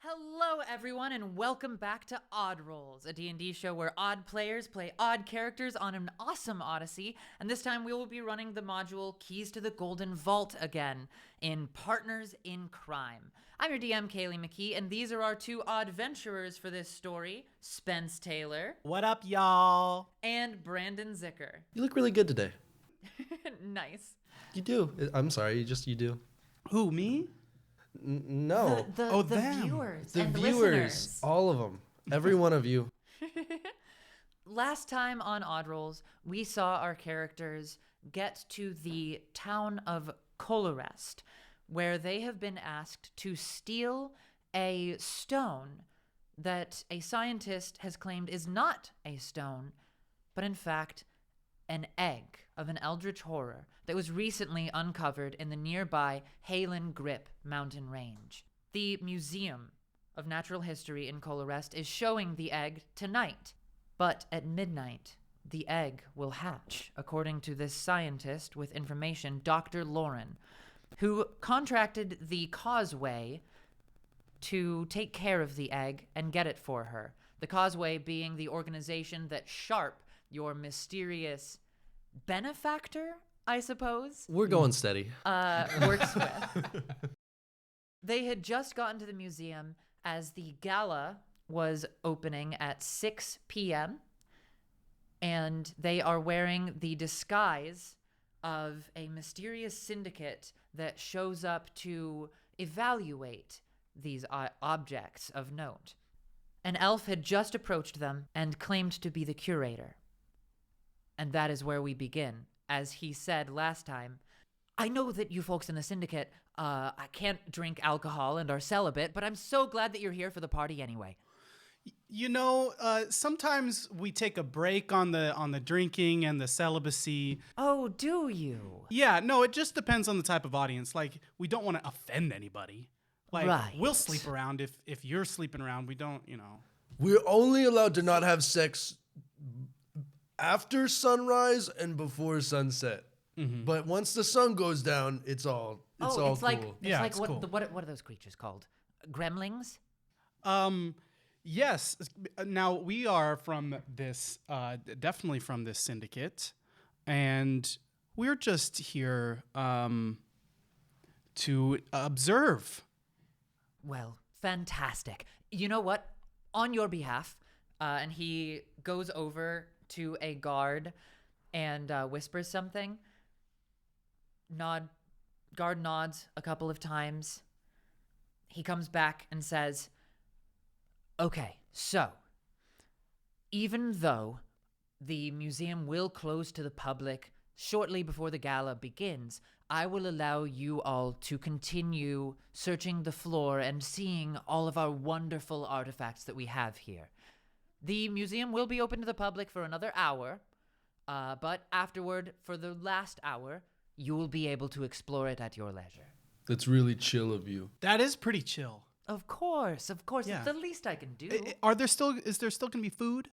Hello, everyone, and welcome back to Odd Rolls, a D&D show where odd players play odd characters on an awesome odyssey, and this time we will be running the module Keys to the Golden Vault again in Partners in Crime. I'm your DM, Kayleigh Mckee, and these are our two oddventurers for this story, Spence Taylor. What up, y'all? And Brandon Zicker. You look really good today. Nice. You do. I'm sorry, you do. Who, me? No. The them. viewers The and viewers, listeners. all of them. Every one of you. Last time on Odd Rolls, we saw our characters get to the town of Colorest, where they have been asked to steal a stone that a scientist has claimed is not a stone, but in fact an egg of an eldritch horror that was recently uncovered in the nearby Halen Grip mountain range. The Museum of Natural History in Colorest is showing the egg tonight, but at midnight, the egg will hatch, according to this scientist with information, Dr. Lauren, who contracted the Causeway to take care of the egg and get it for her. The Causeway being the organization that Sharp, your mysterious benefactor, I suppose, We're going steady. works with. They had just gotten to the museum as the gala was opening at 6 p.m. and they are wearing the disguise of a mysterious syndicate that shows up to evaluate these objects of note. An elf had just approached them and claimed to be the curator. And that is where we begin. As he said last time, I know that you folks in the syndicate, I can't drink alcohol and are celibate, but I'm so glad that you're here for the party anyway. You know, sometimes we take a break on the drinking and the celibacy. Oh, do you? Yeah, no, it just depends on the type of audience. Like, we don't want to offend anybody. Like, Right. We'll sleep around if you're sleeping around. We don't, you know. We're only allowed to not have sex after sunrise and before sunset. Mm-hmm. But once the sun goes down, it's all It's cool. like Yeah, like it's what, cool. what are those creatures called? Gremlings? Yes. Now, we are from this, definitely from this syndicate, and we're just here to observe. Well, fantastic. You know what? On your behalf, and he goes over to a guard and whispers something. Guard nods a couple of times. He comes back and says, okay, so even though the museum will close to the public shortly before the gala begins, I will allow you all to continue searching the floor and seeing all of our wonderful artifacts that we have here. The museum will be open to the public for another hour, but afterward, for the last hour, you will be able to explore it at your leisure. That's really chill of you. That is pretty chill. Of course. Yeah. It's the least I can do. Is there still going to be food?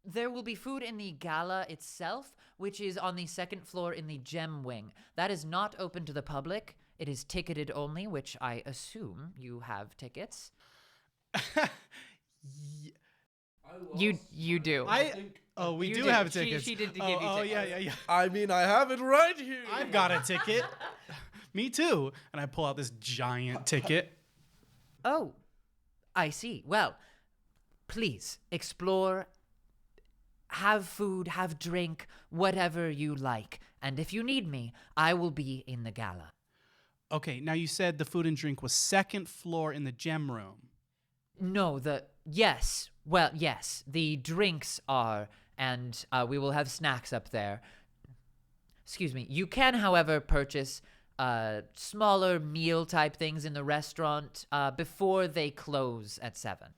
There will be food in the gala itself, which is on the second floor in the gem wing. That is not open to the public. It is ticketed only, which I assume you have tickets. You do. We You do do. have She- tickets. she did give you Oh, tickets. yeah. I mean, I have it right here. I've got a ticket. Me too. And I pull out this giant ticket. Oh, I see. Well, please explore, have food, have drink, whatever you like. And if you need me, I will be in the gala. Okay, now you said the food and drink was second floor in the gem room. No, yes, the drinks are, and we will have snacks up there. Excuse me. You can, however, purchase smaller meal type things in the restaurant before they close at 7.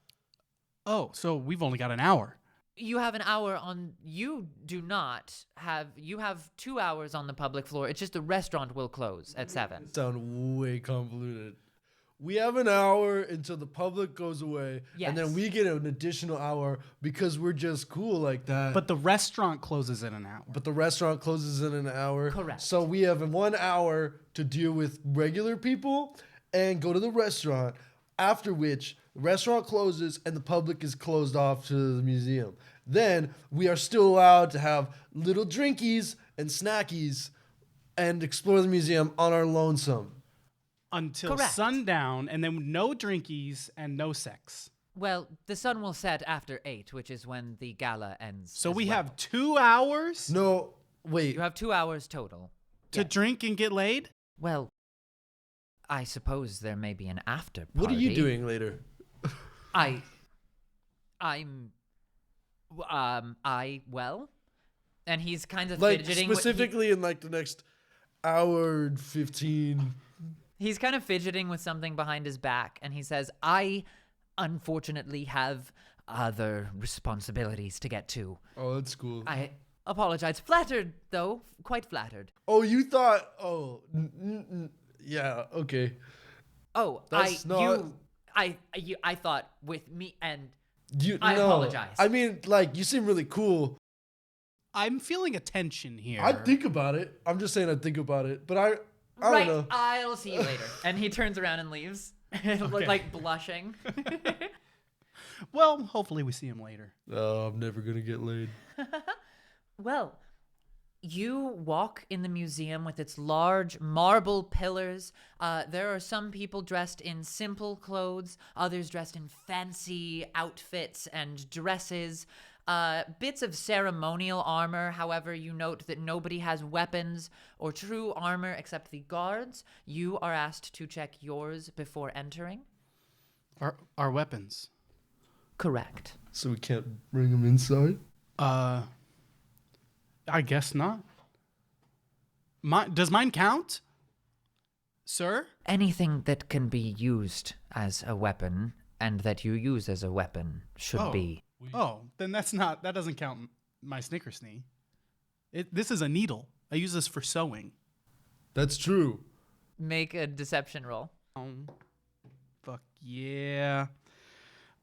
Oh, so we've only got an hour. You have an hour on. You do not have. You have 2 hours on the public floor. It's just the restaurant will close at 7. Sound way convoluted. We have an hour until the public goes away, and then Yes. we get an additional hour because we're just cool like that. But the restaurant closes in an hour. But the restaurant closes in an hour. Correct. So we have 1 hour to deal with regular people and go to the restaurant. After which, the restaurant closes and the public is closed off to the museum. Then we are still allowed to have little drinkies and snackies and explore the museum on our lonesome. Until Correct. sundown, and then no drinkies and no sex. Well, the sun will set after 8, which is when the gala ends. So as we well. have 2 hours No, wait. You have 2 hours total. to drink and get laid? Well, I suppose there may be an after party. What are you doing later? Well, and he's kind of Like, fidgeting. specifically in like the next hour and 15. He's kind of fidgeting with something behind his back, and he says, I unfortunately have other responsibilities to get to. Oh, that's cool. I apologize. Flattered, though. Quite flattered. Oh, you thought, yeah, okay. Oh, That's I thought with me and I apologize. I mean, like, you seem really cool. I'm feeling a tension here. I'd think about it. I'm just saying I'd think about it. But I right, don't know. I'll see you later. And he turns around and leaves, like blushing. Well, hopefully we see him later. Oh, I'm never going to get laid. Well, you walk in the museum with its large marble pillars. There are some people dressed in simple clothes, others dressed in fancy outfits and dresses. Bits of ceremonial armor. However, you note that nobody has weapons or true armor except the guards. You are asked to check yours before entering. Our weapons. So Correct. we can't bring them inside? I guess not. Does mine count? Sir? Anything that can be used as a weapon and that you use as a weapon should be. Oh, then that doesn't count my Snickersnee. This is a needle. I use this for sewing. That's true. Make a deception roll. Fuck yeah.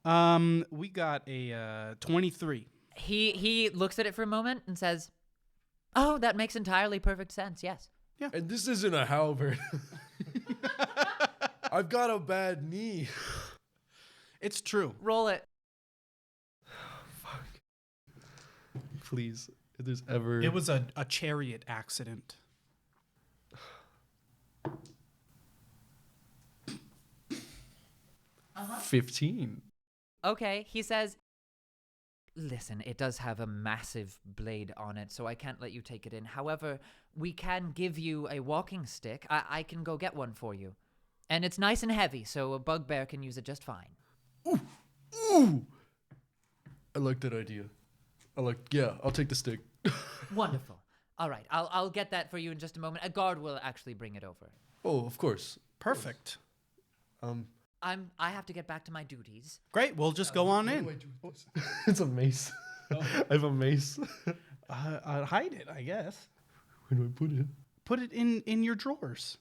We got a 23. He looks at it for a moment and says, "Oh, that makes entirely perfect sense. Yes." And this isn't a halberd. I've got a bad knee. It's true. Roll it. Please, if there's ever... It was a chariot accident. Uh-huh. 15. Okay, he says, "Listen, it does have a massive blade on it, so I can't let you take it in. However, we can give you a walking stick. I can go get one for you. And it's nice and heavy, so a bugbear can use it just fine." Ooh! I like that idea. I'll take the stick. Wonderful. All right, I'll get that for you in just a moment. A guard will actually bring it over. Oh, of course. Perfect. I have to get back to my duties. Great. We'll just go on What in. do I do with this? It's a mace. I have a mace. Hide it, I guess. Where do I put it? Put it in your drawers.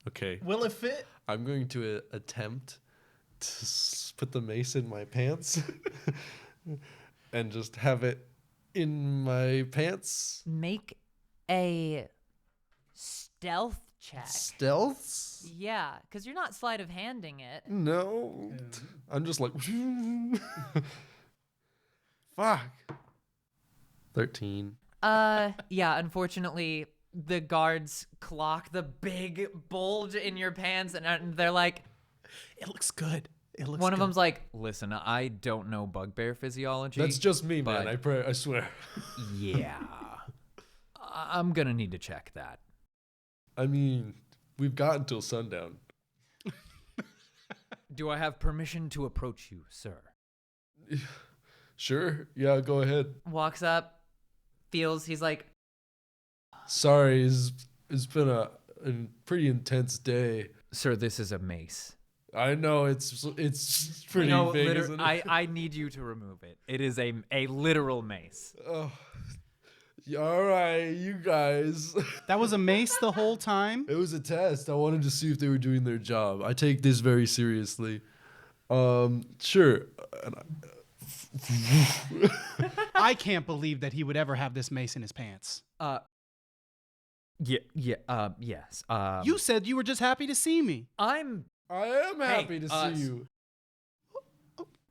Okay. Will it fit? I'm going to attempt to put the mace in my pants and just have it in my pants. Make a stealth check. Stealths? Yeah, because you're not sleight of handing it. No. I'm just like... Fuck. 13. Yeah, unfortunately, the guards clock the big bulge in your pants, and they're like, It looks good. It looks one good. of them's like, "Listen, I don't know bugbear physiology. That's just me, but- man. I swear. Yeah. I'm gonna need to check that." I mean, we've got until sundown. "Do I have permission to approach you, sir?" Sure. Yeah, go ahead. Walks up, he's like, Sorry, it's been a pretty intense day. "Sir, this is a mace." I know it's pretty big, isn't it? I need you to remove it. It is a literal mace. Oh. Yeah, all right, you guys. That was a mace the whole time? It was a test. I wanted to see if they were doing their job. I take this very seriously. Sure. I can't believe that he would ever have this mace in his pants. Yes. You said you were just happy to see me. I am happy to see you.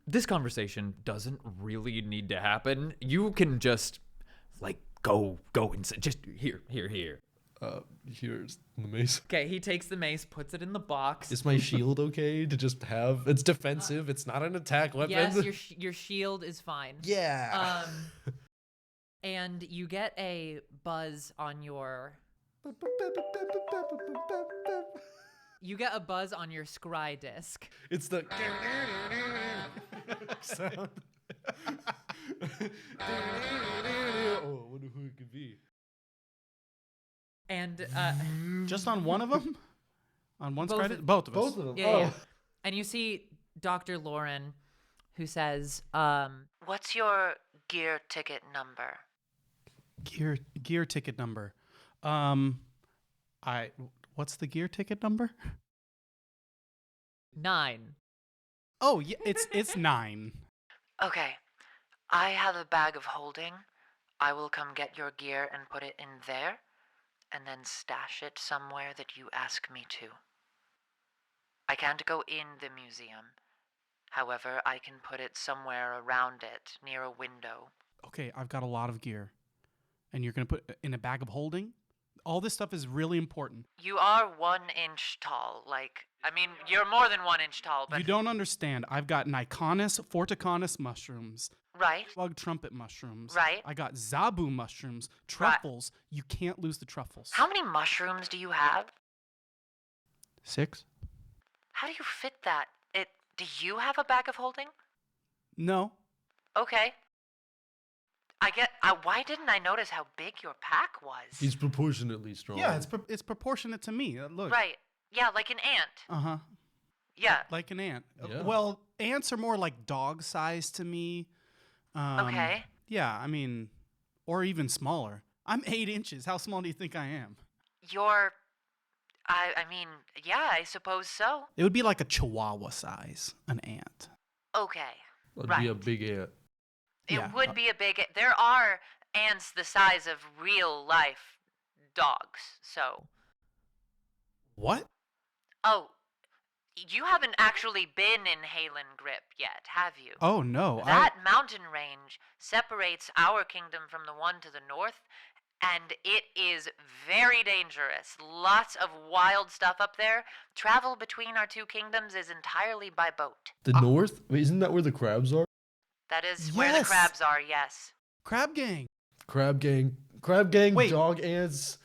This conversation doesn't really need to happen. You can just, like, go and just here. Here's the mace. Okay, he takes the mace, puts it in the box. Is my shield okay to just have? It's defensive. It's not an attack weapon. Yes, your shield is fine. Yeah. And you get a buzz on your. You get a buzz on your scry disc. It's the sound. Oh, I wonder who it could be. And Just on one of them? On one Both credit? of- Both of us. Both of them. yeah, Oh. yeah. And you see Dr. Lauren, who says, "What's your gear ticket number?" Gear ticket number. What's the gear ticket number? 9. Oh, yeah, it's 9. Okay, I have a bag of holding. I will come get your gear and put it in there, and then stash it somewhere that you ask me to. I can't go in the museum. However, I can put it somewhere around it, near a window. Okay, I've got a lot of gear. And you're going to put it in a bag of holding? All this stuff is really important. You are 1 inch tall, you're more than 1 inch tall, but... You don't understand. I've got Niconus forticanus mushrooms. Right. Bug trumpet mushrooms. Right. I got Zabu mushrooms. Truffles. You can't lose the truffles. How many mushrooms do you have? 6? How do you fit that? Do you have a bag of holding? No. Okay. Why didn't I notice how big your pack was? He's proportionately strong. Yeah, it's proportionate to me. Look. Right. Yeah, like an ant. Uh-huh. Yeah. Like an ant. Yeah. Well, ants are more like dog size to me. Okay. Yeah, or even smaller. I'm 8 inches. How small do you think I am? Yeah, I suppose so. It would be like a chihuahua size, an ant. Okay. That'd be a big ant. It Yeah. would be a big... There are ants the size of real-life dogs, so... What? Oh, you haven't actually been in Halen Grip yet, have you? Oh, no. That mountain range separates our kingdom from the one to the north, and it is very dangerous. Lots of wild stuff up there. Travel between our two kingdoms is entirely by boat. The north? Wait, isn't that where the crabs are? That is where the Yes. crabs are, yes. Crab gang. Crab gang, Wait. dog ants.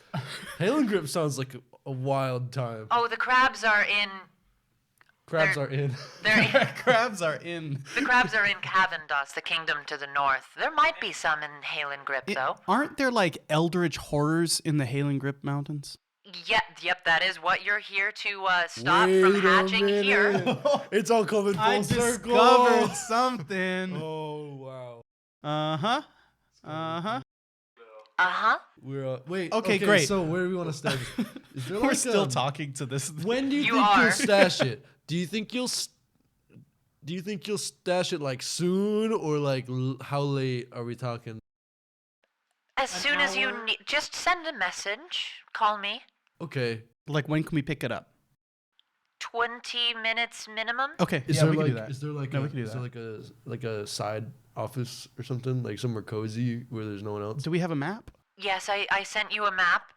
Halen Grip sounds like a wild time. Oh, the crabs are in... Crabs are in. They're in... Crabs are in. The crabs are in Cavendos, the kingdom to the north. There might be some in Halen Grip, though. Aren't there like eldritch horrors in the Halen Grip Mountains? Yep, that is what you're here to stop from hatching here. It's all coming full I circle. discovered something. Oh wow. Uh-huh. Uh-huh. Uh-huh. We're wait. Okay, great. So where do we want to stash it? Is there We're like still a- talking to this. When do you, You think are. you'll stash it? Do you think you'll stash it like soon or like how late are we talking? As soon as you need, just send a message. Call me. Okay. Like, when can we pick it up? 20 minutes minimum. Okay, Is yeah, there we like can do that. is there like No, a, we can do is there like a side office or something, like somewhere cozy where there's no one else? Do we have a map? Yes, I sent you a map.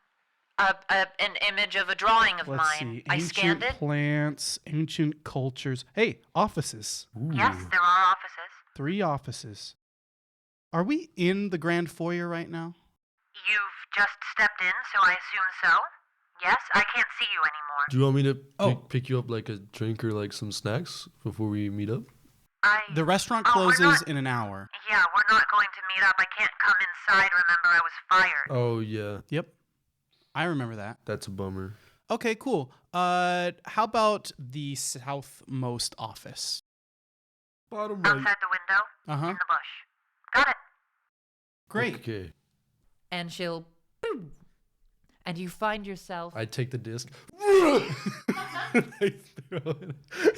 An image of a drawing of Let's mine. see. I Ancient scanned it. plants, ancient cultures. Hey, offices. Yes, there are offices. 3 offices. Are we in the grand foyer right now? You've just stepped in, so I assume so. Yes, I can't see you anymore. Do you want me to Oh. pick you up like a drink or like some snacks before we meet up? The restaurant Oh, we're closes not- in an hour. Yeah, we're not going to meet up. I can't come inside. Remember, I was fired. Oh yeah, Yep. I remember that. that's a bummer. Okay, cool. How about the southmost office? Bottom right. Outside the window, Uh-huh. in the bush. Got it. Great. Okay. And she'll... boom. And you find yourself... I take the disc. I throw it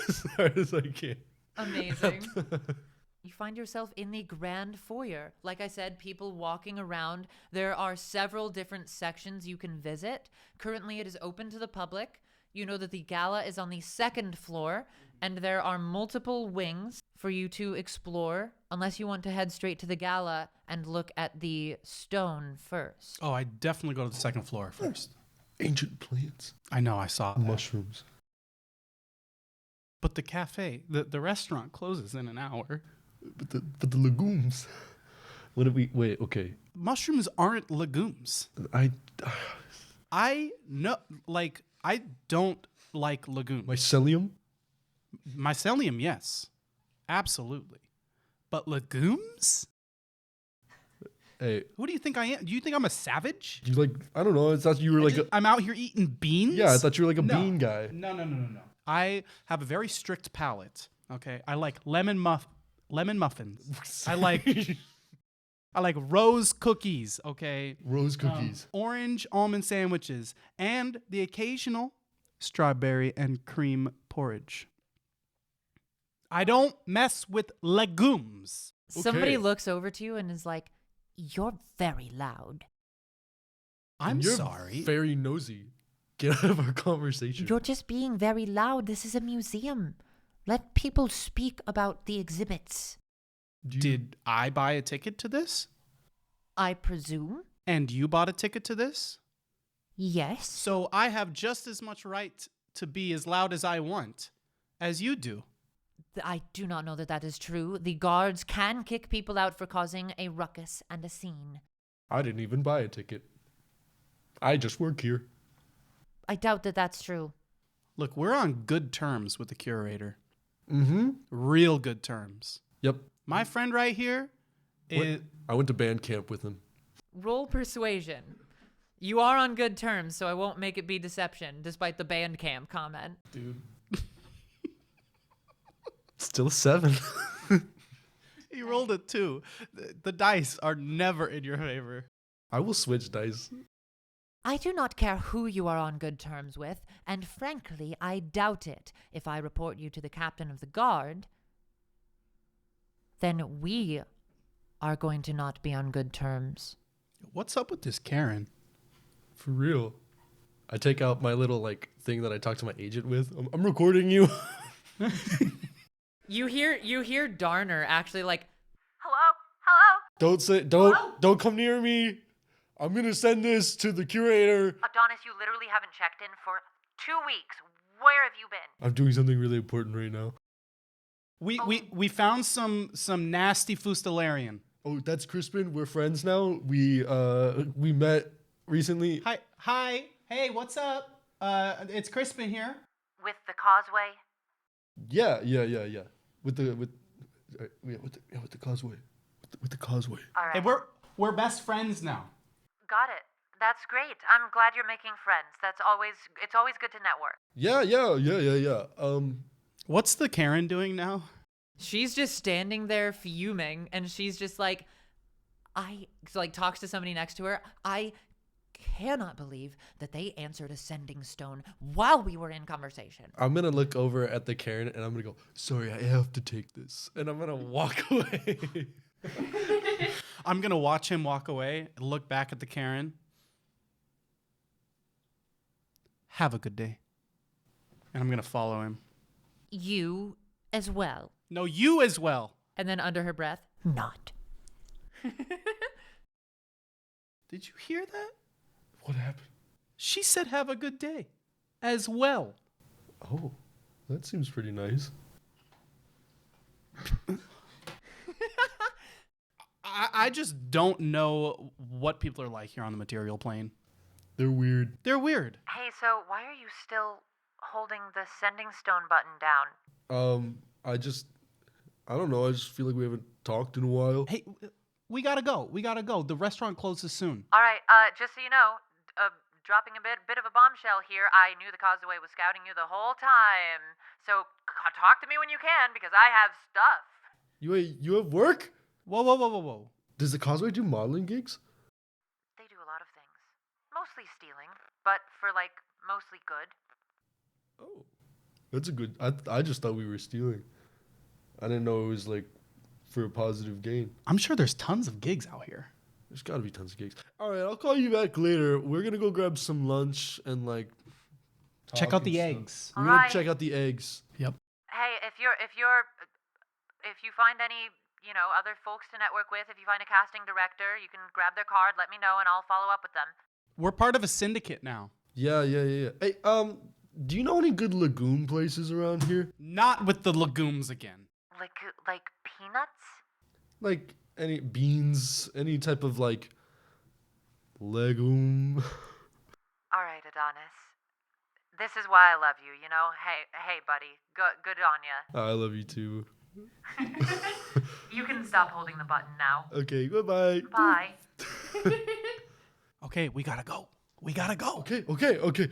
as hard as I can. Amazing. You find yourself in the grand foyer. Like I said, people walking around. There are several different sections you can visit. Currently, it is open to the public. You know that the gala is on the second floor, and there are multiple wings for you to explore, unless you want to head straight to the gala and look at the stone first. Oh, I definitely go to the second floor first. Ancient plants. I know, I saw that. Mushrooms. But the cafe, the restaurant closes in an hour. But the legumes. What did we... Wait, okay. Mushrooms aren't legumes. I know, like, I don't like legumes. Mycelium? Mycelium, yes. Absolutely. But legumes? Hey, Who do you think I am? Do you think I'm a savage? you like... I don't know. I thought you were like... I'm out here eating beans? Yeah, I thought you were like a No. bean guy. No. I have a very strict palate, okay? I like lemon muffins. I like rose cookies, okay? Rose cookies. Orange almond sandwiches, and the occasional strawberry and cream porridge. I don't mess with legumes. Somebody Okay. looks over to you and is like, "You're very loud. I'm You're sorry. very nosy. Get out of our conversation. You're just being very loud. This is a museum. Let people speak about the exhibits." Did I buy a ticket to this? I presume? And you bought a ticket to this? Yes. So I have just as much right to be as loud as I want as you do. I do not know that that is true. The guards can kick people out for causing a ruckus and a scene. I didn't even buy a ticket. I just work here. I doubt that that's true. Look, we're on good terms with the curator. Mm-hmm. Real good terms. Yep. My friend right here is... I went to band camp with him. Roll persuasion. You are on good terms, so I won't make it be deception, despite the band camp comment. Dude. Still a 7. He rolled a 2. The dice are never in your favor. I will switch dice. I do not care who you are on good terms with, and frankly, I doubt it. If I report you to the captain of the guard, then we are going to not be on good terms. What's up with this Karen? For real. I take out my little like thing that I talked to my agent with. I'm recording you. You hear Darner actually like, Don't come near me. I'm gonna send this to the curator. Adonis, you literally haven't checked in for 2 weeks. Where have you been? I'm doing something really important right now. We found some nasty fustelarian. Oh, that's Crispin. We're friends now. We met recently. Hi. Hey, what's up? It's Crispin here. With the causeway? Yeah. With the causeway. With the causeway. All right. Hey, we're best friends now. Got it. That's great. I'm glad you're making friends. It's always good to network. Yeah. What's the Karen doing now? She's just standing there fuming, and she's just like, talks to somebody next to her. I cannot believe that they answered a sending stone while we were in conversation. I'm gonna look over at the Karen and I'm gonna go, sorry, I have to take this. And I'm gonna walk away. I'm going to watch him walk away, look back at the Karen. Have a good day. And I'm going to follow him. You as well. No, you as well. And then under her breath, not. Did you hear that? What happened? She said have a good day as well. Oh, that seems pretty nice. I just don't know what people are like here on the material plane. They're weird. They're weird. Hey, so why are you still holding the sending stone button down? I don't know. I just feel like we haven't talked in a while. Hey, we gotta go. The restaurant closes soon. All right, just so you know, dropping a bit of a bombshell here. I knew the causeway was scouting you the whole time. So talk to me when you can, because I have stuff. You have work? Whoa. Does the Causeway do modeling gigs? They do a lot of things. Mostly stealing, but for, mostly good. Oh. That's a good... I just thought we were stealing. I didn't know it was, for a positive gain. I'm sure there's tons of gigs out here. There's got to be tons of gigs. All right, I'll call you back later. We're gonna go grab some lunch and like Check talk out the and eggs. stuff. We're gonna Alright. check out the eggs. Yep. Hey, if you find any, other folks to network with, if you find a casting director, you can grab their card, let me know, and I'll follow up with them. We're part of a syndicate now. Yeah. Hey, do you know any good lagoon places around here? Not with the legumes again. Like peanuts? Like any beans, any type of like legume. All right, Adonis. This is why I love you, Hey, buddy. Good on ya. I love you too. You can stop holding the button now. Okay, goodbye. Bye. Okay, we gotta go. Okay.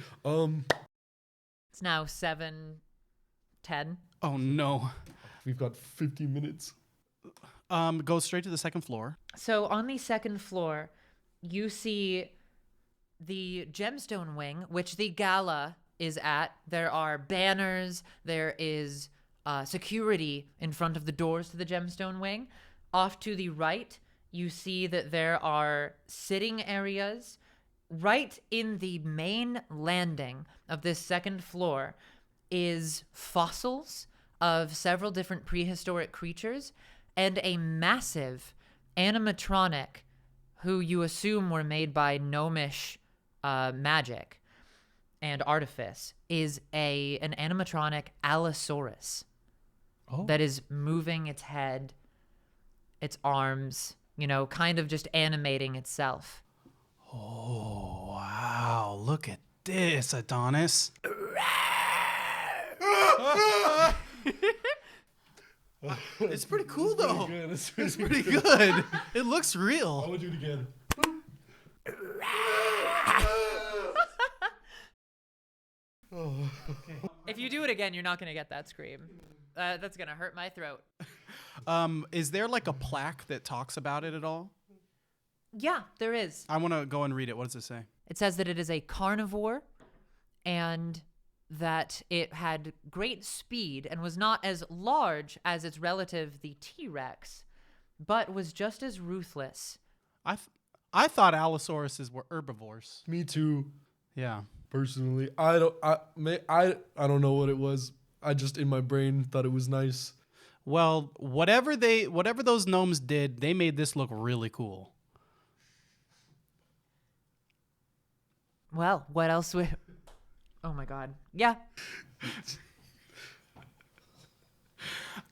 It's now 7:10. Oh no. We've got 50 minutes. Go straight to the second floor. So on the second floor, you see the gemstone wing, which the gala is at. There are banners. There is security in front of the doors to the gemstone wing. Off to the right, you see that there are sitting areas. Right in the main landing of this second floor is fossils of several different prehistoric creatures and a massive animatronic who you assume were made by gnomish magic and artifice is an animatronic Allosaurus that is moving its head, its arms, kind of just animating itself. Oh, wow. Look at this, Adonis. It's pretty cool, though. It's It's pretty good. It looks real. I want to do it again. If you do it again, you're not going to get that scream. That's going to hurt my throat. Is there like a plaque that talks about it at all? Yeah, there is. I want to go and read it. What does it say? It says that it is a carnivore and that it had great speed and was not as large as its relative, the T-Rex, but was just as ruthless. I thought Allosauruses were herbivores. Me too. Yeah. Personally, I don't know what it was. I just in my brain thought it was nice. Well, whatever those gnomes did, they made this look really cool. Well, what else would... Oh my god. Yeah.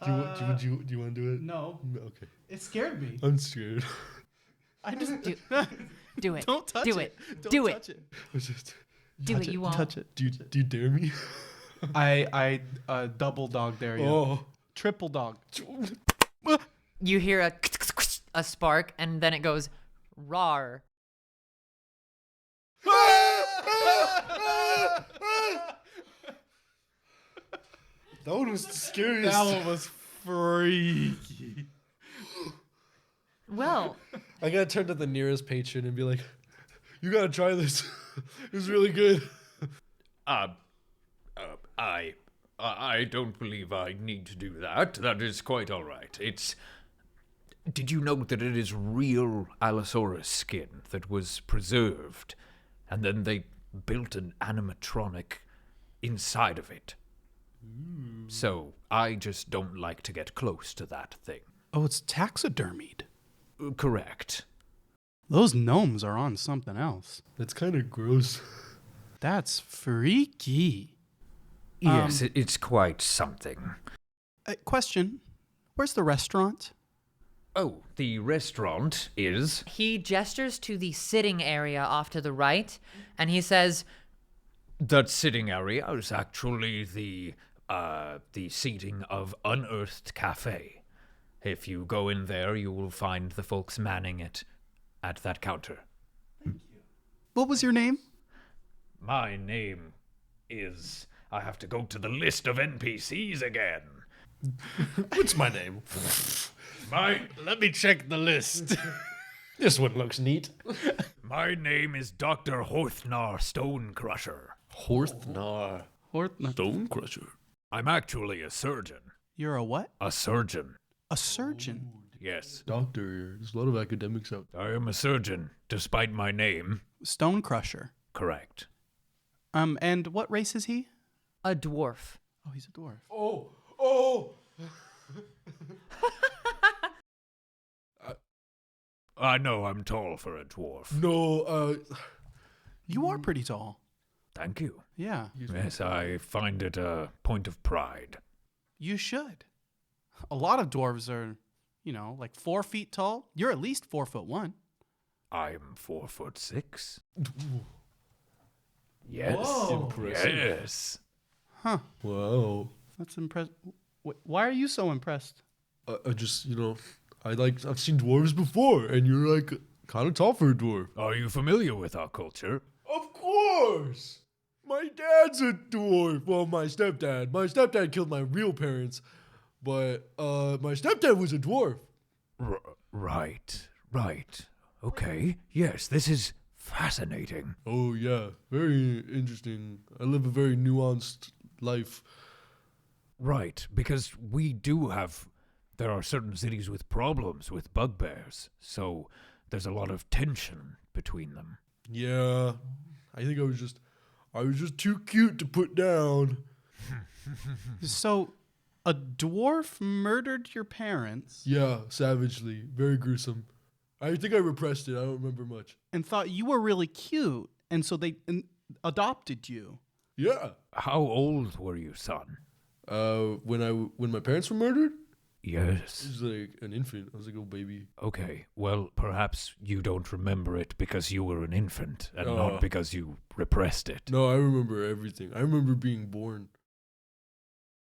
Do you want to do it? No. Okay. It scared me. I'm scared. I just Do it. Don't touch Do it. it. Don't Do touch it. it. Do it. You won't. Touch it. Do you dare me? I double dog dare you. Oh. Triple dog. You hear a spark, and then it goes, rawr. That one was the scariest. That one was freaky. Well, I gotta turn to the nearest patron and be like, "You gotta try this. It's really good." I don't believe I need to do that. That is quite all right. Did you know that it is real Allosaurus skin that was preserved, and then they built an animatronic inside of it? So I just don't like to get close to that thing. Oh, it's taxidermied. Correct. Those gnomes are on something else. That's kind of gross. That's freaky. Yes, it's quite something. Question. Where's the restaurant? Oh, the restaurant is... he gestures to the sitting area off to the right, and he says, That sitting area is actually the seating of Unearthed Cafe. If you go in there, you will find the folks manning it at that counter. What was your name? My name is... I have to go to the list of NPCs again. What's my name? Let me check the list. This one looks neat. My name is Dr. Horthnar Stonecrusher. Horthnar. Horthnar. Stonecrusher. I'm actually a surgeon. You're a what? A surgeon. A surgeon. Yes, Doctor. There's a lot of academics out there. I am a surgeon, despite my name. Stone crusher. Correct. And what race is he? A dwarf. Oh, he's a dwarf. Oh. I know I'm tall for a dwarf. No, You are pretty tall. Thank you. Yeah, Yes, I find it a point of pride. you should. A lot of dwarves are, like 4 feet tall. You're at least 4'1". I'm 4'6". Yes. Whoa. Impressive. Yes. Huh. wow. That's impressive. Why are you so impressed? I just, I've seen dwarves before, and you're like kind of tall for a dwarf. Are you familiar with our culture? Of course. My dad's a dwarf. Well, my stepdad. My stepdad killed my real parents, but my stepdad was a dwarf. Right. Okay. Yes, this is fascinating. Oh yeah, very interesting. I live a very nuanced life. Right, because there are certain cities with problems with bugbears, so there's a lot of tension between them. Yeah, I think I was just too cute to put down. So, a dwarf murdered your parents Yeah, savagely, very gruesome. I think I repressed it. I don't remember much. and thought you were really cute, and so they adopted you. Yeah. How old were you, son? When my parents were murdered, I Yes. was like an infant. I was like a baby. Okay, well, perhaps you don't remember it because you were an infant and not because you repressed it. No, I remember everything. I remember being born.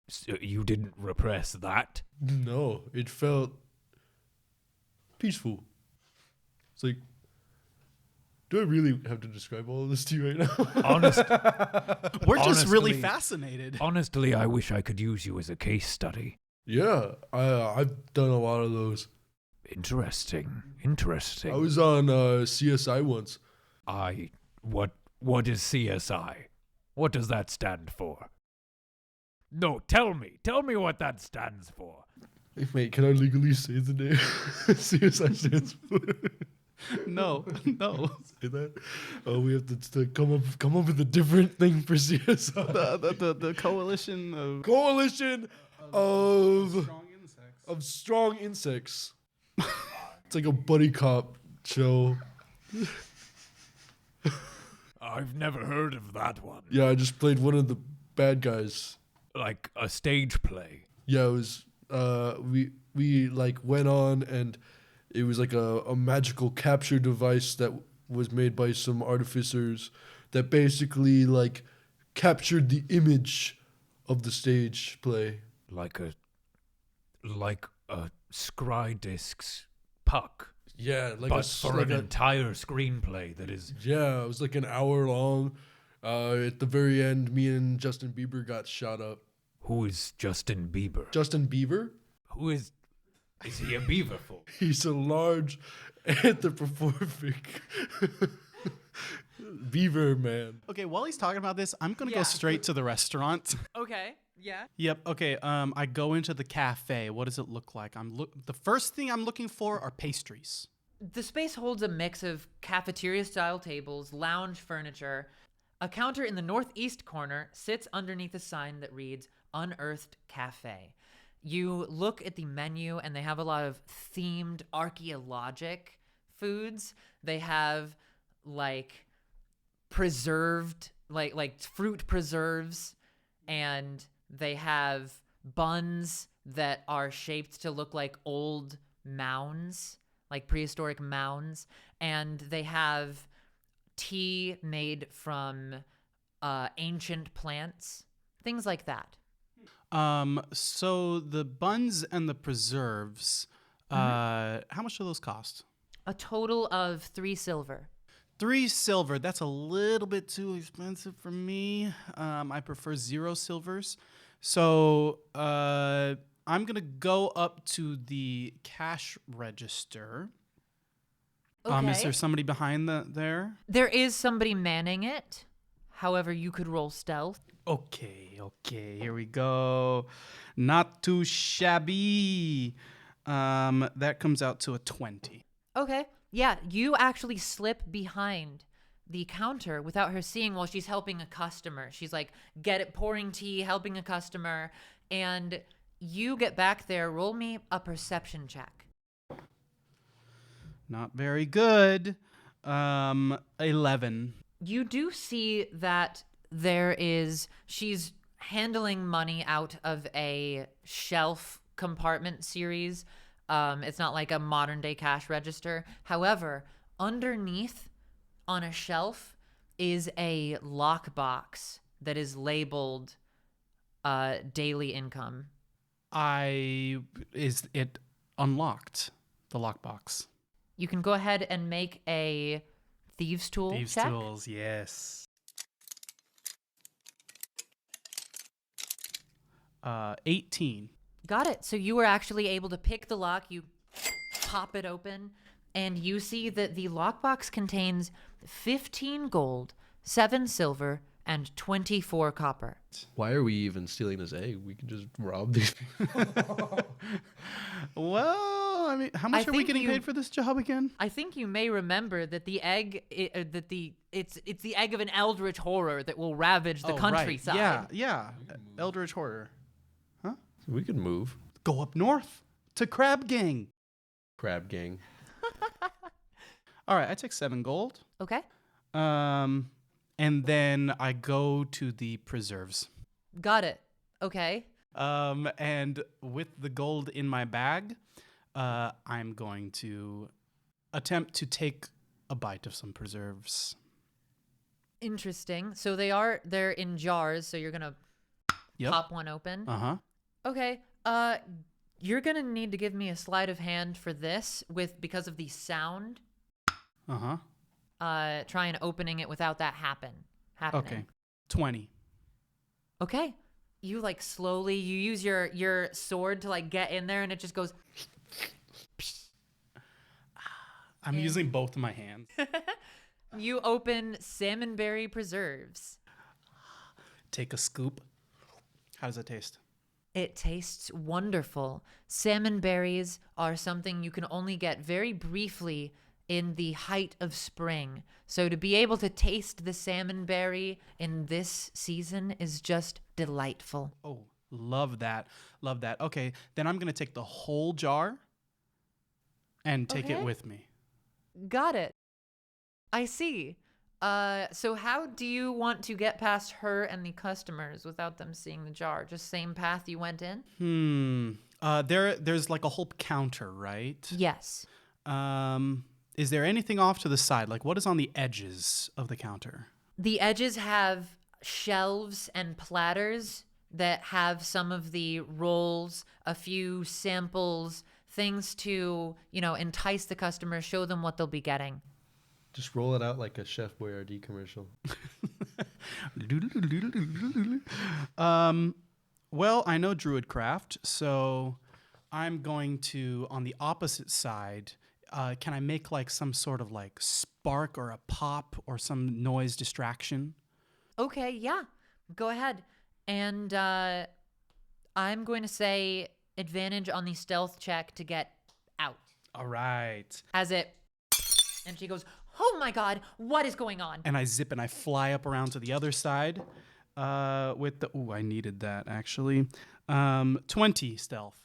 So you didn't repress that? No, it felt peaceful. It's like, do I really have to describe all of this to you right now? We're just really Honestly- fascinated. Honestly, I wish I could use you as a case study. Yeah, I've done a lot of those. Interesting. I was on CSI once. What is CSI? What does that stand for? No, tell me what that stands for. Hey, mate, can I legally say the name? CSI stands for. No. Say that. Oh, we have to come up with a different thing for CSI. The coalition of Coalition of strong insects. strong insects. It's like a buddy cop show. I've never heard of that one. Yeah, I just played one of the bad guys. Like a stage play. Yeah, it was we like went on, and it was like a magical capture device that was made by some artificers that basically like captured the image of the stage play. Like a scry disc's puck. Yeah, like But for like an entire screenplay that is yeah, it was like an hour long. At the very end, me and Justin Bieber got shot up. who is Justin Bieber? Justin Bieber? Who is he a beaverful? He's a large anthropomorphic beaver man. Okay, while he's talking about this, I'm gonna Yeah. go straight to the restaurant. Okay. Yeah. Yep. Okay. I go into the cafe. What does it look like? The first thing I'm looking for are pastries. The space holds a mix of cafeteria-style tables, lounge furniture. A counter in the northeast corner sits underneath a sign that reads Unearthed Cafe. You look at the menu and they have a lot of themed archaeologic foods. They have like preserved like fruit preserves, and they have buns that are shaped to look like old mounds, like prehistoric mounds, and they have tea made from ancient plants, things like that. So the buns and the preserves, how much do those cost? A total of 3 silver. 3 silver. That's a little bit too expensive for me. I prefer 0 silvers. So I'm gonna go up to the cash register. Okay. Is there somebody behind there? There is somebody manning it. However, you could roll stealth. Okay, here we go. Not too shabby. That comes out to a 20. Okay. Yeah, you actually slip behind the counter without her seeing while she's helping a customer. She's like, pouring tea, helping a customer, and you get back there. Roll me a perception check. Not very good. 11. You do see that she's handling money out of a shelf compartment series. It's not like a modern day cash register. However, underneath on a shelf is a lockbox that is labeled daily income. Is it unlocked, the lockbox? You can go ahead and make a thieves tool Thieves' check. tools, yes. 18. Got it. So you were actually able to pick the lock. You pop it open, and you see that the lockbox contains 15 gold, 7 silver, and 24 copper. Why are we even stealing this egg? We can just rob these people. Well, I mean, how much are we think getting you- paid for this job again? I think you may remember that the egg, it's the egg of an eldritch horror that will ravage the Oh, countryside. Right. Yeah. Eldritch Horror. We could move. Go up north to Crab Gang. Crab gang. All right, I take 7 gold. Okay. And then I go to the preserves. Got it. Okay. And with the gold in my bag, I'm going to attempt to take a bite of some preserves. Interesting. So they're in jars. So you're gonna pop one open. Uh-huh. Okay. You're gonna need to give me a sleight of hand for this because of the sound. Uh-huh. Try and opening it without that happening. Okay. 20. Okay. You like slowly you use your sword to like get in there and it just goes. I'm using both of my hands. You open salmonberry preserves. Take a scoop. How does it taste? It tastes wonderful. Salmon berries are something you can only get very briefly in the height of spring. So to be able to taste the salmon berry in this season is just delightful. Oh, love that. Love that. Okay, then I'm going to take the whole jar and take it Okay. with me. Got it. I see. So how do you want to get past her and the customers without them seeing the jar? Just same path you went in? There's like a whole counter, right? Yes. Is there anything off to the side? Like what is on the edges of the counter? The edges have shelves and platters that have some of the rolls, a few samples, things to, entice the customer, show them what they'll be getting. Just roll it out like a Chef Boyardee commercial. Well, I know Druidcraft, so I'm going to, on the opposite side, can I make like some sort of like spark or a pop or some noise distraction? Okay, yeah. Go ahead. And I'm going to say advantage on the stealth check to get out. All right. And she goes, "Oh my God, what is going on?" And I zip and I fly up around to the other side with the, I needed that actually. 20 stealth.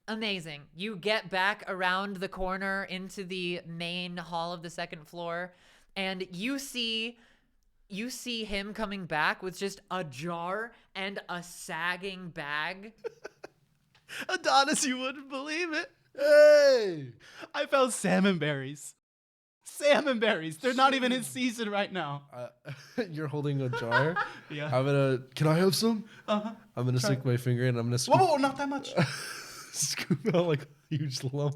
Amazing. You get back around the corner into the main hall of the second floor, and you see him coming back with just a jar and a sagging bag. Adonis, you wouldn't believe it. Hey! I found salmon berries. Salmon berries. They're not even in season right now. You're holding a jar. Yeah. Can I have some? Uh-huh. I'm gonna stick my finger in. I'm gonna scoop, Whoa, not that much. scoop out like a huge lump.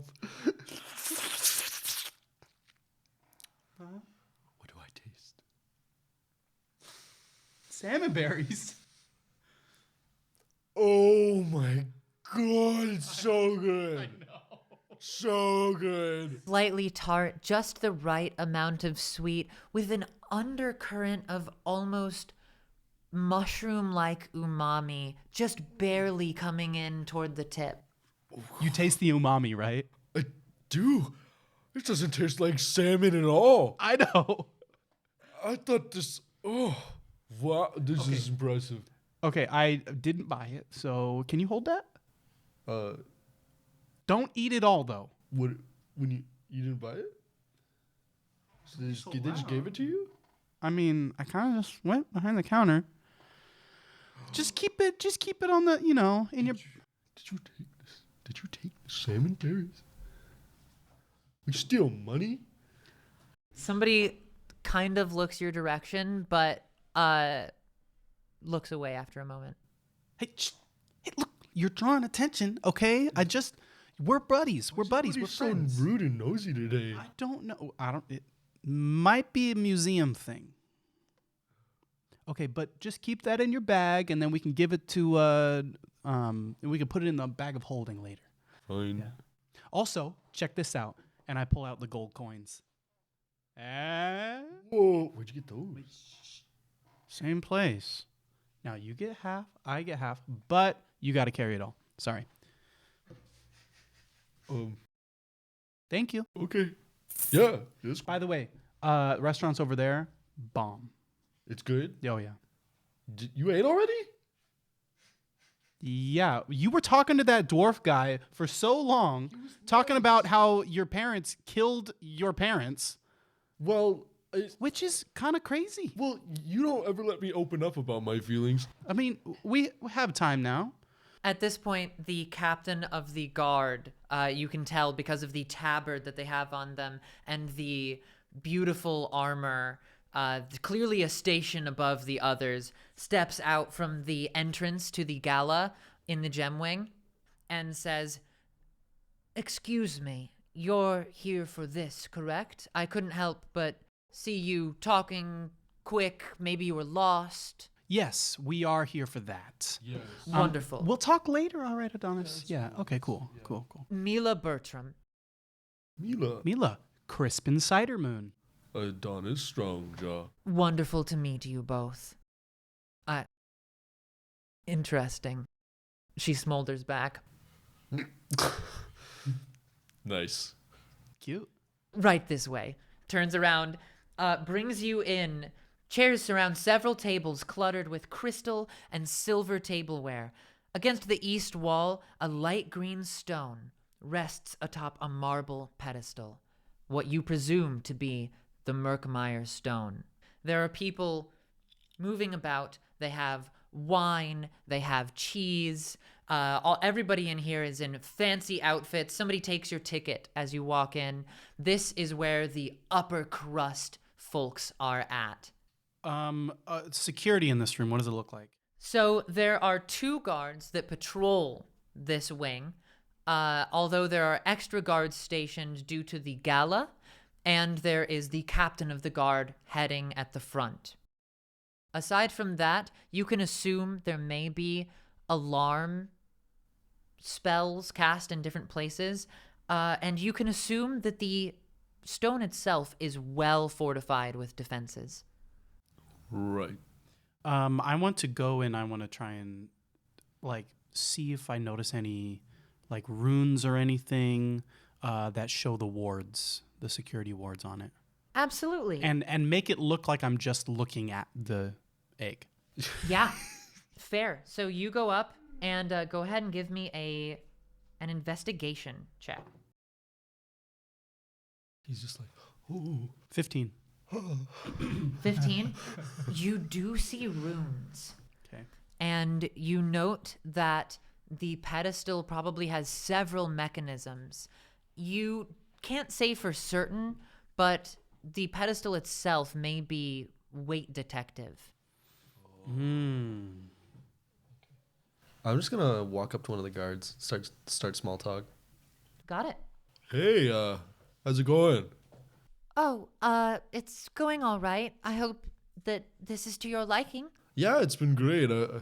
What do I taste? Salmon berries. Oh my God, it's so good. I know. So good. Slightly tart, just the right amount of sweet, with an undercurrent of almost mushroom-like umami, just barely coming in toward the tip. You taste the umami, right? I do. This doesn't taste like salmon at all. I know. I thought this. Oh, wow! This is impressive. Okay, I didn't buy it, so can you hold that? Don't eat it all, though. What? When you didn't buy it? So they just gave it to you? I mean, I kind of just went behind the counter. Just keep it on the, in your. Did you take this? Did you take the salmon berries? We steal money? Somebody kind of looks your direction, but looks away after a moment. Hey, look, you're drawing attention, okay? We're buddies. We're buddies. We're so friends. rude and nosy today. I don't know. It might be a museum thing. Okay, but just keep that in your bag, and then we can give it to, and we can put it in the bag of holding later. Fine. Yeah. Also, check this out. And I pull out the gold coins. Whoa! Where'd you get those? Same place. Now you get half, I get half, but you got to carry it all. Sorry. Thank you. Okay. Yeah. By the way, restaurants over there, bomb. It's good. Oh yeah. You ate already? Yeah, you were talking to that dwarf guy for so long, talking about how your parents killed your parents. Well, which is kind of crazy. Well, you don't ever let me open up about my feelings. I mean, we have time now. At this point, the captain of the guard, you can tell because of the tabard that they have on them and the beautiful armor, clearly a station above the others, steps out from the entrance to the gala in the gem wing and says, "Excuse me, you're here for this, correct? I couldn't help but see you talking quick. Maybe you were lost." Yes, we are here for that. Yes. Wonderful. We'll talk later, all right, Adonis? Yeah, okay, cool, Yeah. cool. Mila Bertram. Mila. Crispin Cidermoon. Adonis Strongjaw. Wonderful to meet you both. Interesting. She smolders back. Nice. Cute. Right this way. Turns around, brings you in. Chairs surround several tables cluttered with crystal and silver tableware. Against the east wall, a light green stone rests atop a marble pedestal, what you presume to be the Merkmeyer stone. There are people moving about. They have wine, they have cheese. Everybody in here is in fancy outfits. Somebody takes your ticket as you walk in. This is where the upper crust folks are at. Security in this room, what does it look like? So there are 2 guards that patrol this wing, although there are extra guards stationed due to the gala, and there is the captain of the guard heading at the front. Aside from that, you can assume there may be alarm spells cast in different places, and you can assume that the stone itself is well fortified with defenses. Right. I want to go and I want to try and see if I notice any runes or anything that show the security wards on it. Absolutely. And make it look like I'm just looking at the egg. Yeah, fair. So you go up and go ahead and give me an investigation check. He's just like, ooh. 15. 15. You do see runes. Okay. And you note that the pedestal probably has several mechanisms. You can't say for certain, but the pedestal itself may be weight detective. I'm just gonna walk up to one of the guards, start small talk. Got it. Hey, how's it going? Oh, it's going all right. I hope that this is to your liking. Yeah, it's been great. I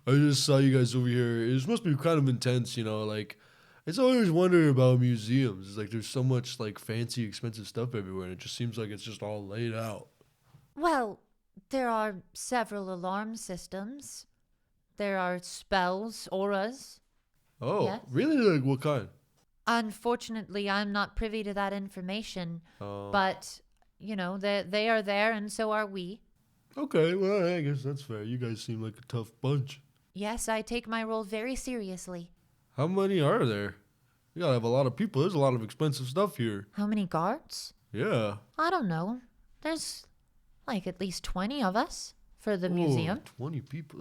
just saw you guys over here. It must be kind of intense, It's always wondering about museums. It's there's so much fancy, expensive stuff everywhere, and it just seems like it's just all laid out. Well, there are several alarm systems. There are spells, auras. Oh, Yes? really? Like what kind? Unfortunately, I'm not privy to that information, Oh. but, they are there and so are we. Okay, well, I guess that's fair. You guys seem like a tough bunch. Yes, I take my role very seriously. How many are there? You gotta have a lot of people. There's a lot of expensive stuff here. How many guards? Yeah. I don't know. There's like at least 20 of us for the museum. 20 people.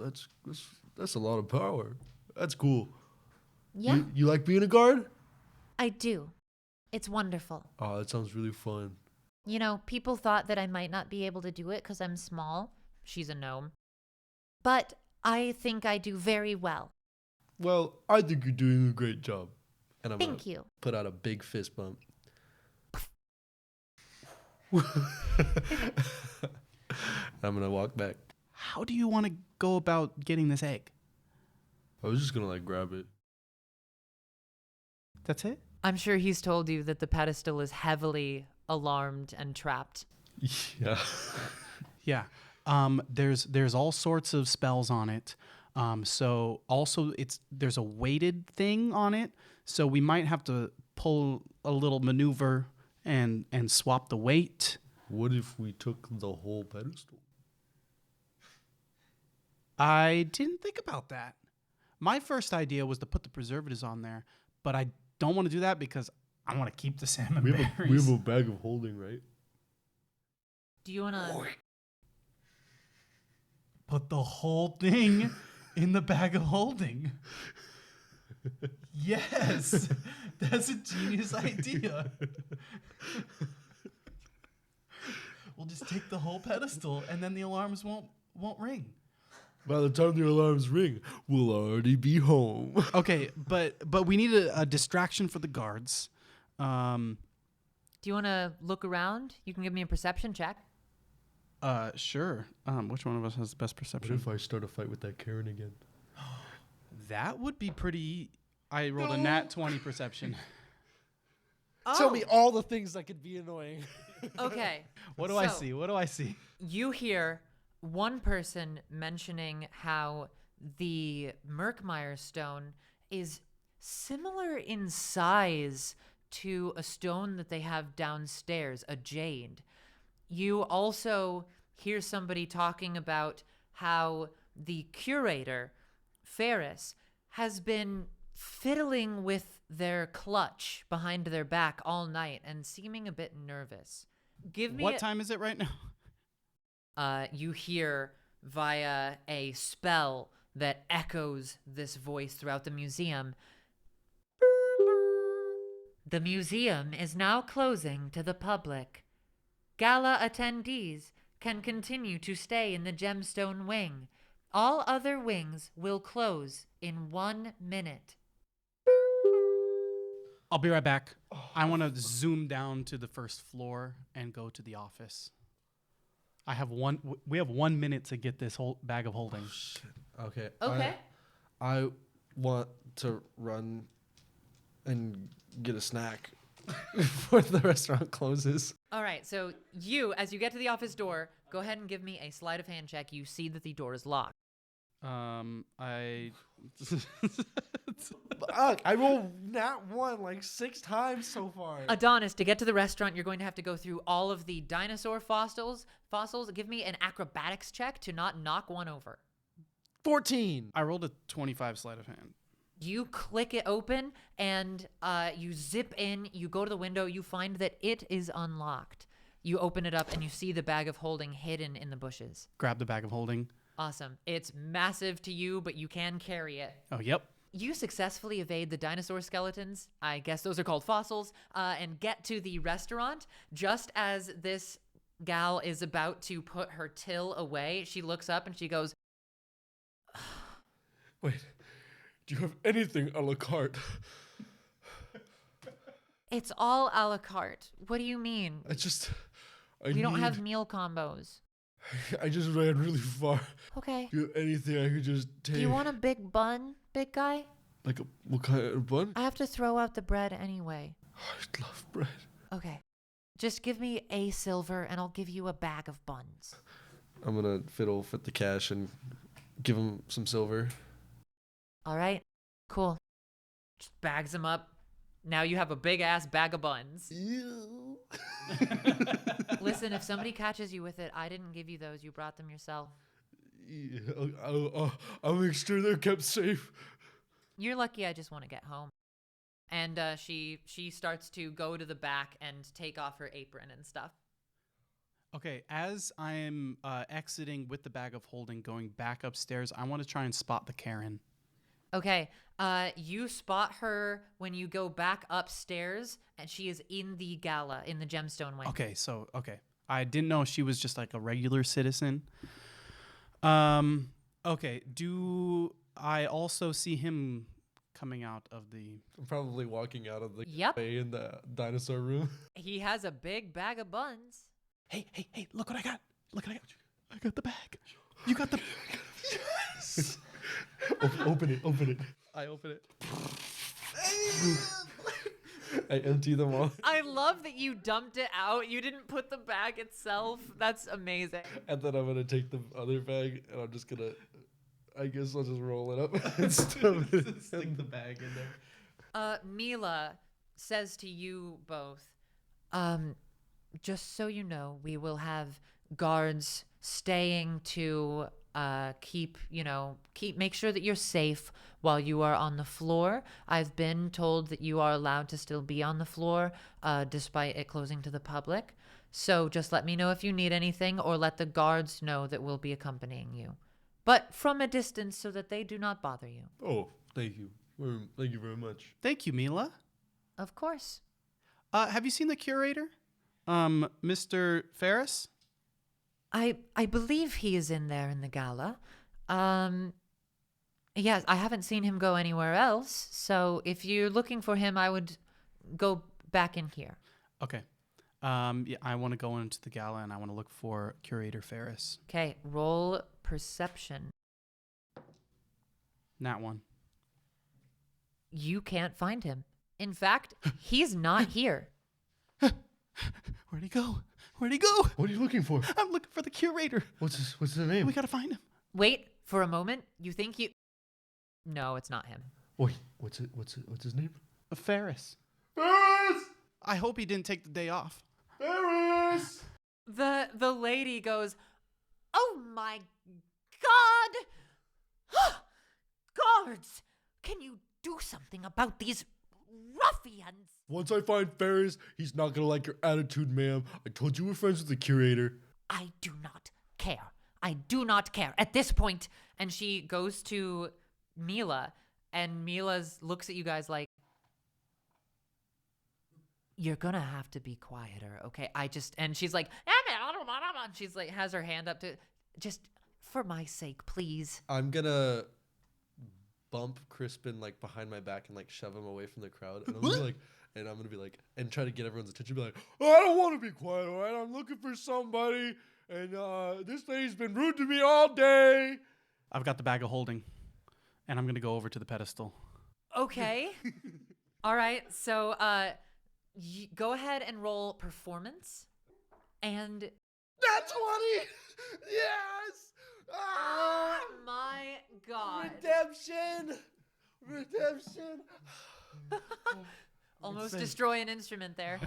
That's a lot of power. That's cool. Yeah, You like being a guard? I do. It's wonderful. Oh, that sounds really fun. People thought that I might not be able to do it because I'm small. She's a gnome. But I think I do very well. Well, I think you're doing a great job. And I'm Thank you. put out a big fist bump. I'm gonna walk back. How do you want to go about getting this egg? I was just gonna grab it. That's it? I'm sure he's told you that the pedestal is heavily alarmed and trapped. Yeah. Yeah. There's all sorts of spells on it. So also there's a weighted thing on it. So we might have to pull a little maneuver and swap the weight. What if we took the whole pedestal? I didn't think about that. My first idea was to put the preservatives on there, but I don't want to do that because I want to keep the salmon berries. We have a bag of holding, right? Do you want to... Put the whole thing in the bag of holding. Yes, that's a genius idea. We'll just take the whole pedestal, and then the alarms won't ring. By the time the alarms ring, we'll already be home. Okay, but we need a distraction for the guards. Do you want to look around? You can give me a perception check. Sure. Which one of us has the best What perception? if I start a fight with that Karen again? That would be pretty. I rolled a nat 20 perception. Tell me all the things that could be annoying. Okay. What do I see? What do I see? You hear one person mentioning how the Merkmeyer stone is similar in size to a stone that they have downstairs, a jade. You also hear somebody talking about how the curator, Ferris, has been fiddling with their clutch behind their back all night and seeming a bit nervous. Give me What time is it right now? You hear via a spell that echoes this voice throughout the museum. The museum is now closing to the public. Gala attendees can continue to stay in the gemstone wing. All other wings will close in 1 minute. I'll be right back. I want to zoom down to the first floor and go to the office. We have 1 minute to get this whole bag of holding. Okay. Okay. I want to run and get a snack before the restaurant closes. All right, so as you get to the office door, go ahead and give me a sleight of hand check. You see that the door is locked. I I rolled nat 1 6 times so far. Adonis, to get to the restaurant, you're going to have to go through all of the dinosaur fossils. Give me an acrobatics check to not knock one over. 14. I rolled a 25 sleight of hand. You click it open and you zip in, you go to the window, you find that it is unlocked. You open it up and you see the bag of holding hidden in the bushes. Grab the bag of holding. Awesome. It's massive to you, but you can carry it. Oh, yep. You successfully evade the dinosaur skeletons, I guess those are called fossils, and get to the restaurant. Just as this gal is about to put her till away, she looks up and she goes, Wait, do you have anything a la carte? "It's all a la carte. What do you mean? We don't have meal combos." I just ran really far. Okay. Do you have anything I could just take? Do you want a big bun, big guy? What kind of bun? I have to throw out the bread anyway. I love bread. Okay. Just give me a silver and I'll give you a bag of buns. I'm gonna fiddle with the cash and give him some silver. All right. Cool. Just bags him up. Now you have a big ass bag of buns. Ew. Listen, if somebody catches you with it, I didn't give you those. You brought them yourself. Yeah, I'll make sure they're kept safe. You're lucky I just want to get home. And she starts to go to the back and take off her apron and stuff. Okay, as I'm exiting with the bag of holding, going back upstairs, I want to try and spot the Karen. Okay, you spot her when you go back upstairs, and she is in the gala, in the gemstone wing. Okay, I didn't know she was just like a regular citizen. Okay, do I also see him coming out of the... I'm probably walking out of the Yep. cafe in the dinosaur room. He has a big bag of buns. Hey, look what I got. Look what I got. I got the bag. You got the... Yes! Open it. I open it. I empty them all. I love that you dumped it out. You didn't put the bag itself. That's amazing. And then I'm going to take the other bag and I'm just going to, I guess I'll just roll it up and stuff it. Stick the bag in there. Mila says to you both, just so you know, we will have guards staying to make sure that you're safe while you are on the floor. I've been told that you are allowed to still be on the floor, despite it closing to the public. So just let me know if you need anything, or let the guards know that we'll be accompanying you, but from a distance so that they do not bother you. Oh, thank you. Thank you very much. Thank you, Mila. Of course. Have you seen the curator? Mr. Ferris? I believe he is in there in the gala. Yes, I haven't seen him go anywhere else. So if you're looking for him, I would go back in here. Okay. Yeah, I want to go into the gala and I want to look for Curator Ferris. Okay, roll perception. Nat one. You can't find him. In fact, he's not here. Where'd he go? Where'd he go? What are you looking for? I'm looking for the curator. What's his name? We gotta find him. Wait for a moment. You think you... No, it's not him. Wait, what's his name? Ferris. Ferris! I hope he didn't take the day off. Ferris! The lady goes, "Oh my God! Guards! Can you do something about these ruffians?" Once I find Ferris, he's not gonna like your attitude, ma'am. I told you we're friends with the curator. I do not care. I do not care at this point. And she goes to Mila, and Mila looks at you guys like, "You're gonna have to be quieter, okay?" And she's like, and she's like, has her hand up to, just for my sake, please. I'm gonna bump Crispin like behind my back and like shove him away from the crowd, and I'm gonna be like, and try to get everyone's attention. Be like, "Oh, I don't want to be quiet, all right? I'm looking for somebody, and this lady's been rude to me all day." I've got the bag of holding, and I'm gonna go over to the pedestal. Okay. All right. So go ahead and roll performance. And That's 20. Yes. oh my God. Redemption. Almost destroy an instrument there.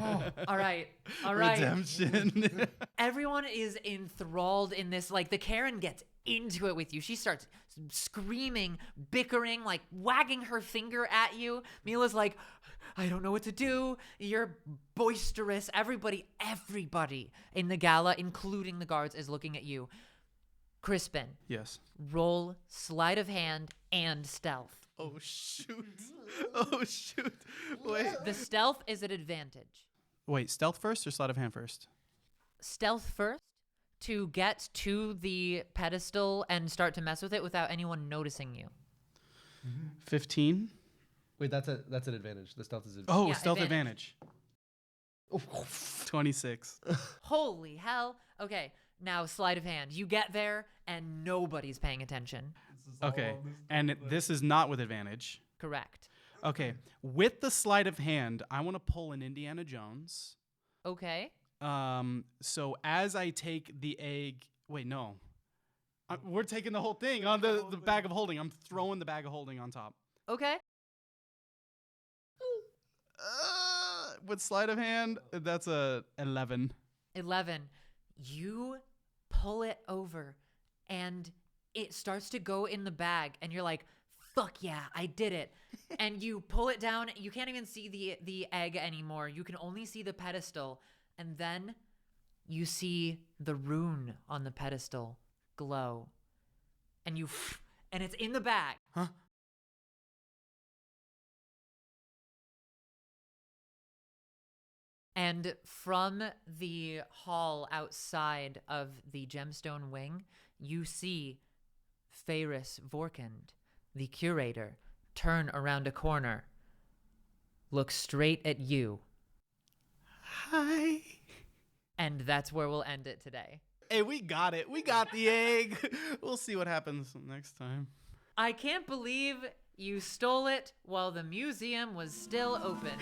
All right. Redemption. Everyone is enthralled in this. Like, the Karen gets into it with you. She starts screaming, bickering, like wagging her finger at you. Mila's like, "I don't know what to do. You're boisterous." Everybody in the gala, including the guards, is looking at you. Crispin, Yes. roll sleight of hand and stealth. Oh shoot. Oh shoot. Wait. The stealth is at advantage. Wait, stealth first or sleight of hand first? Stealth first to get to the pedestal and start to mess with it without anyone noticing you. 15. Wait, that's an advantage. The stealth is advantage. Oh, Yeah, stealth advantage. advantage. 26. Holy hell. Okay, now sleight of hand. You get there and nobody's paying attention. Okay, and this is not with advantage. Correct. Okay, with the sleight of hand, I want to pull an Indiana Jones. Okay. So as I take the egg, wait, no. We're taking the whole thing on the bag of holding. I'm throwing the bag of holding on top. Okay. with sleight of hand. That's a 11. 11. You pull it over and it starts to go in the bag and you're like, fuck yeah, I did it. And you pull it down. You can't even see the egg anymore. You can only see the pedestal. And then you see the rune on the pedestal glow. And and it's in the bag. Huh? And from the hall outside of the gemstone wing, you see Ferris Vorkund, the curator, turn around a corner, look straight at you. Hi. And that's where we'll end it today. Hey, we got it. We got the egg. We'll see what happens next time. I can't believe you stole it while the museum was still open.